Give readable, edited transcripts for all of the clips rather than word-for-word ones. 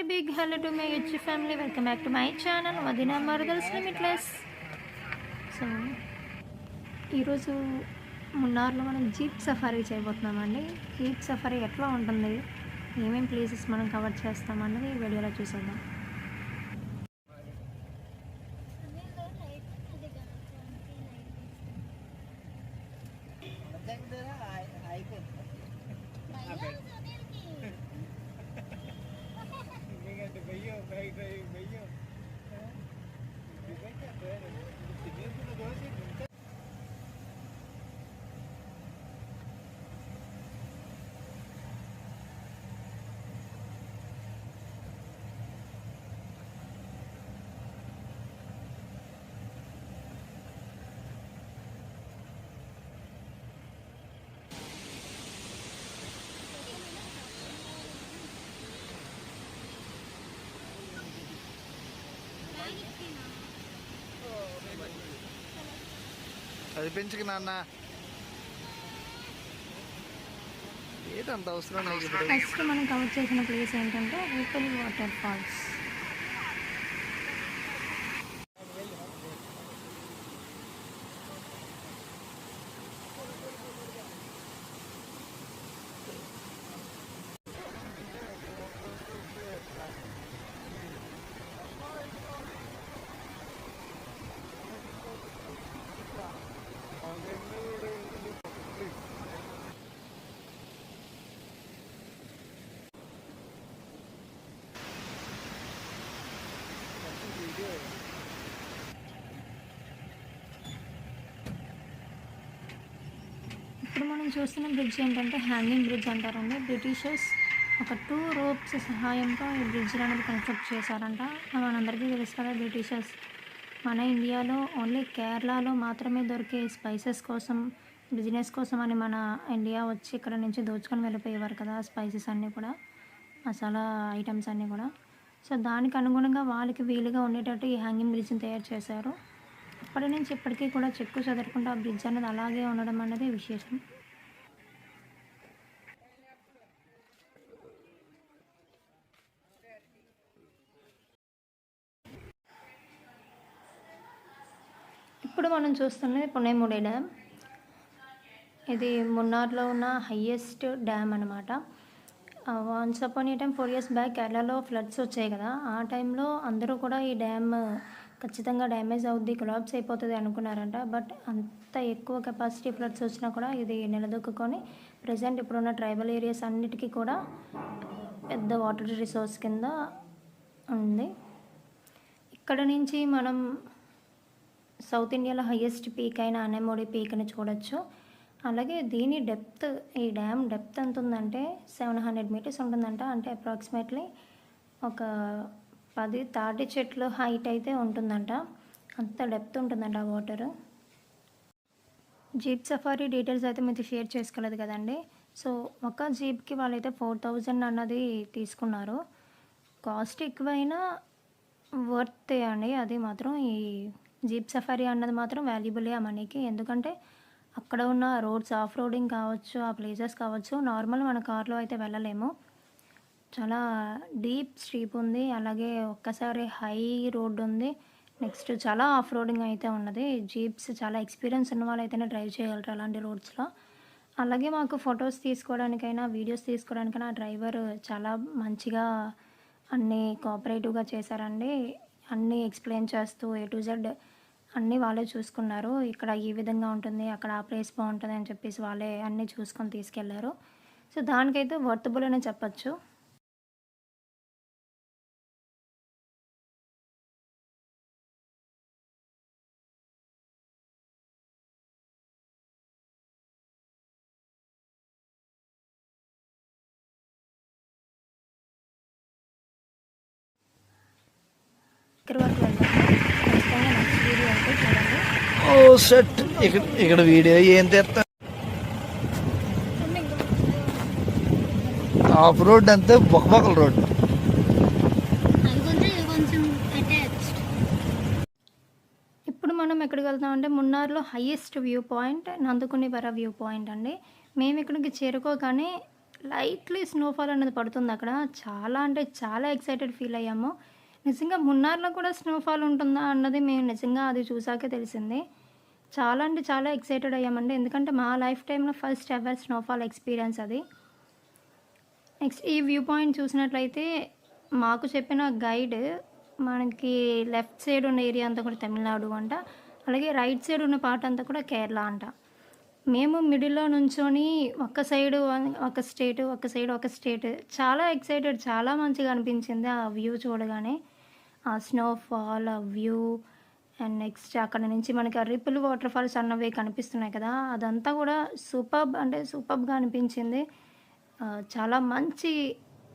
big hello to my YouTube family. Welcome back to my channel Madina Marudals Limitless. So ఈరోజు మున్నార్లో మనం jeep safari చేయబోతున్నామండి. Jeep safari ఎట్లా ఉంటుంది, ఏమేమి places మనం cover చేస్తామన్నది ఈ వీడియోలో చూసేద్దాం. అది పెంచుకు నాన్న ఏదంత అవసరం. నెక్స్ట్ మనం కవర్ చేసిన ప్లేస్ ఏంటంటే ఊపల్ వాటర్ ఫాల్స్. ఇప్పుడు మనం చూస్తున్న బ్రిడ్జ్ ఏంటంటే హ్యాంగింగ్ బ్రిడ్జ్ అంటారండి. బ్రిటిషర్స్ ఒక 2 ropes సహాయంతో ఈ బ్రిడ్జ్ అనేది కన్స్ట్రక్ట్ చేశారంట. మనందరికీ తెలుసు కదా, బ్రిటిషర్స్ మన ఇండియాలో ఓన్లీ కేరళలో మాత్రమే దొరికే స్పైసెస్ కోసం, బిజినెస్ కోసం అని మన ఇండియా వచ్చి ఇక్కడ నుంచి దోచుకొని వెళ్ళిపోయేవారు కదా, స్పైసెస్ అన్నీ కూడా, మసాలా ఐటమ్స్ అన్నీ కూడా. సో దానికి అనుగుణంగా వాళ్ళకి వీలుగా ఉండేటట్టు ఈ హ్యాంగింగ్ బ్రిడ్జ్ని తయారు చేశారు. అప్పటి నుంచి ఇప్పటికీ కూడా చెక్కు చెదరకుండా ఆ బ్రిడ్జ్ అనేది అలాగే ఉండడం అనేది విశేషం. ఇప్పుడు మనం చూస్తున్నది పునేముడి డ్యామ్. ఇది మున్నార్లో ఉన్న హయ్యెస్ట్ డ్యామ్ అనమాట. వన్స్ అపాన్ ఏ టైం 4 years బ్యాక్ కేరళలో ఫ్లడ్స్ వచ్చాయి కదా, ఆ టైంలో అందరూ కూడా ఈ డ్యామ్ ఖచ్చితంగా డ్యామేజ్ అవుద్ది, కొలాప్స్ అయిపోతుంది అనుకున్నారంట. బట్ అంత ఎక్కువ కెపాసిటీ ఫ్లడ్స్ వచ్చినా కూడా ఇది నిలదొక్కుని ప్రజెంట్ ఇప్పుడున్న ట్రైబల్ ఏరియాస్ అన్నిటికీ కూడా పెద్ద వాటర్ రిసోర్స్ కింద ఉంది. ఇక్కడ నుంచి మనం సౌత్ ఇండియాలో హయ్యెస్ట్ పీక్ అయిన అనేమోడి పీక్ని చూడొచ్చు. అలాగే దీని డెప్త్, ఈ డ్యామ్ డెప్త్ ఎంత ఉందంటే 700 meters ఉంటుందంట. అంటే అప్రాక్సిమేట్లీ ఒక 10 తాటి చెట్లు హైట్ అయితే ఉంటుందంట. అంత డెప్త్ ఉంటుందంట ఆ వాటర్. జీప్ సఫారీ డీటెయిల్స్ అయితే మీతో షేర్ చేసుకోలేదు కదండి. సో ఒక జీప్కి వాళ్ళైతే 4000 అన్నది తీసుకున్నారు. కాస్ట్ ఎక్కువైనా వర్త్ అండి. అది మాత్రం ఈ జీప్ సఫారీ అన్నది మాత్రం వాల్యుబులే ఆ మనీకి. ఎందుకంటే అక్కడ ఉన్న రోడ్స్, ఆఫ్ రోడింగ్ కావచ్చు, ఆ ప్లేసెస్ కావచ్చు, నార్మల్ మన కార్లో అయితే వెళ్ళలేము. చాలా డీప్ స్ట్రీప్ ఉంది, అలాగే ఒక్కసారి హై రోడ్ ఉంది, నెక్స్ట్ చాలా ఆఫ్ రోడింగ్ అయితే ఉన్నది. జీప్స్ చాలా ఎక్స్పీరియన్స్ ఉన్న వాళ్ళు అయితేనే డ్రైవ్ చేయగలరు అలాంటి రోడ్స్లో. అలాగే మాకు ఫొటోస్ తీసుకోవడానికైనా, వీడియోస్ తీసుకోవడానికైనా డ్రైవర్ చాలా మంచిగా అన్నీ కోఆపరేటివ్గా చేశారండి. అన్నీ ఎక్స్ప్లెయిన్ చేస్తూ A to Z అన్నీ వాళ్ళే చూసుకున్నారు. ఇక్కడ ఈ విధంగా ఉంటుంది, అక్కడ ఆ ప్లేస్ బాగుంటుంది అని చెప్పేసి వాళ్ళే అన్నీ చూసుకొని తీసుకెళ్లారు. సో దానికైతే వర్తబుల్ అనే చెప్పచ్చు. ఇక్కడ వరకు వెళ్దాం. ఖచ్చితంగా నెక్స్ట్ వీడియో అయితే చూడండి. ఓ సెట్ ఇక్కడ వీడియో ఏం తెస్తా. ఆఫ్ రోడ్ అంతే బొక్కబొక్కల రోడ్. ఇప్పుడు మనం ఎక్కడికి వెళ్తామంటే మున్నార్లో హైయెస్ట్ వ్యూ పాయింట్ నందుకునివర వ్యూ పాయింట్ అండి. మేము ఇక్కడికి చేరుకోగానే లైట్లీ స్నోఫాల్ అనేది పడుతుంది అక్కడ. చాలా అంటే చాలా ఎక్సైటెడ్ ఫీల్ అయ్యాము. నిజంగా మున్నార్‌లో కూడా స్నోఫాల్ ఉంటుందా అన్నది మేము నిజంగా అది చూసాకే తెలిసింది. చాలా అంటే చాలా ఎక్సైటెడ్ అయ్యామండి. ఎందుకంటే మా లైఫ్ టైమ్‌లో ఫస్ట్ ఎవర్ స్నోఫాల్ ఎక్స్‌పీరియన్స్ అది. నెక్స్ట్ ఈ వ్యూ పాయింట్ చూసినట్లయితే మాకు చెప్పిన గైడ్ మనకి లెఫ్ట్ సైడ్ ఉన్న ఏరియా అంతా కూడా తమిళనాడు అంట. అలాగే రైట్ సైడ్ ఉన్న పార్ట్ అంతా కూడా కేరళ అంట. మేము మిడిల్‌లో నుంచొని ఒక సైడు ఒక స్టేట్, ఒక స్టేట్ చాలా ఎక్సైటెడ్ చాలా మంచిగా అనిపించింది ఆ వ్యూ చూడగానే. ఆ స్నోఫాల్, ఆ వ్యూ అండ్ నెక్స్ట్ అక్కడ నుంచి మనకి ఆ రిపుల్ వాటర్ ఫాల్స్ అన్నవి కనిపిస్తున్నాయి కదా! అదంతా కూడా సూపర్బ్‌గా అనిపించింది. చాలా మంచి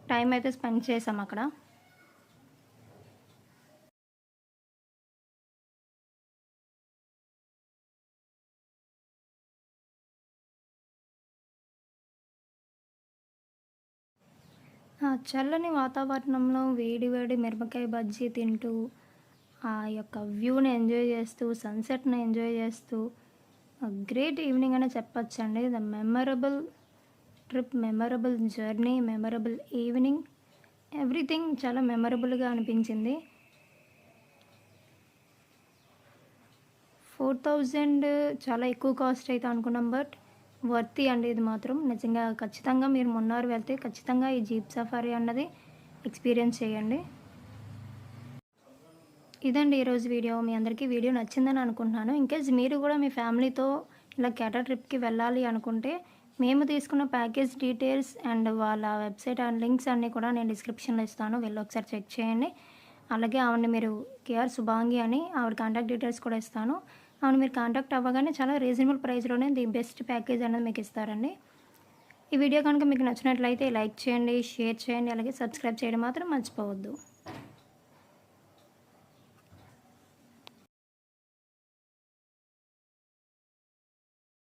టైం అయితే స్పెండ్ చేశాం అక్కడ. ఆ చల్లని వాతావరణంలో వేడి వేడి మిరపకాయ బజ్జీ తింటూ, ఆ యొక్క వ్యూని ఎంజాయ్ చేస్తూ, సన్‌సెట్‌ని ఎంజాయ్ చేస్తూ గ్రేట్ ఈవినింగ్ అనే చెప్పొచ్చండి. The memorable trip, memorable journey, memorable evening everything చాలా మెమరబుల్‌గా అనిపించింది. 4000 చాలా ఎక్కువ కాస్ట్ అయితే అనుకున్నాం. బట్ వర్తీ అండి ఇది మాత్రం. నిజంగా ఖచ్చితంగా మీరు మున్నార్ వెళ్తే ఖచ్చితంగా ఈ జీప్ సఫారీ అన్నది ఎక్స్‌పీరియన్స్ చేయండి. ఇదండి ఈరోజు వీడియో. మీ అందరికీ వీడియో నచ్చిందని అనుకుంటున్నాను. ఇన్‌కేస్ మీరు కూడా మీ ఫ్యామిలీతో ఇలా కేటా ట్రిప్‌కి వెళ్ళాలి అనుకుంటే, మేము తీసుకున్న ప్యాకేజ్ డీటెయిల్స్ అండ్ వాళ్ళ వెబ్‌సైట్ అండ్ లింక్స్ అన్నీ కూడా నేను డిస్క్రిప్షన్‌లో ఇస్తాను. వెళ్ళి ఒకసారి చెక్ చేయండి. అలాగే ఆవిడని మీరు కేఆర్ సుభాంగి అని ఆవిడ కాంటాక్ట్ డీటెయిల్స్ కూడా ఇస్తాను. ఆవిడని మీరు కాంటాక్ట్ అవ్వగానే చాలా రీజనబుల్ ప్రైస్‌లోనే ది బెస్ట్ ప్యాకేజ్ అనేది మీకు ఇస్తారండి. ఈ వీడియో కనుక మీకు నచ్చినట్లయితే లైక్ చేయండి, షేర్ చేయండి, అలాగే సబ్స్క్రైబ్ చేయడం మాత్రం మర్చిపోవద్దు.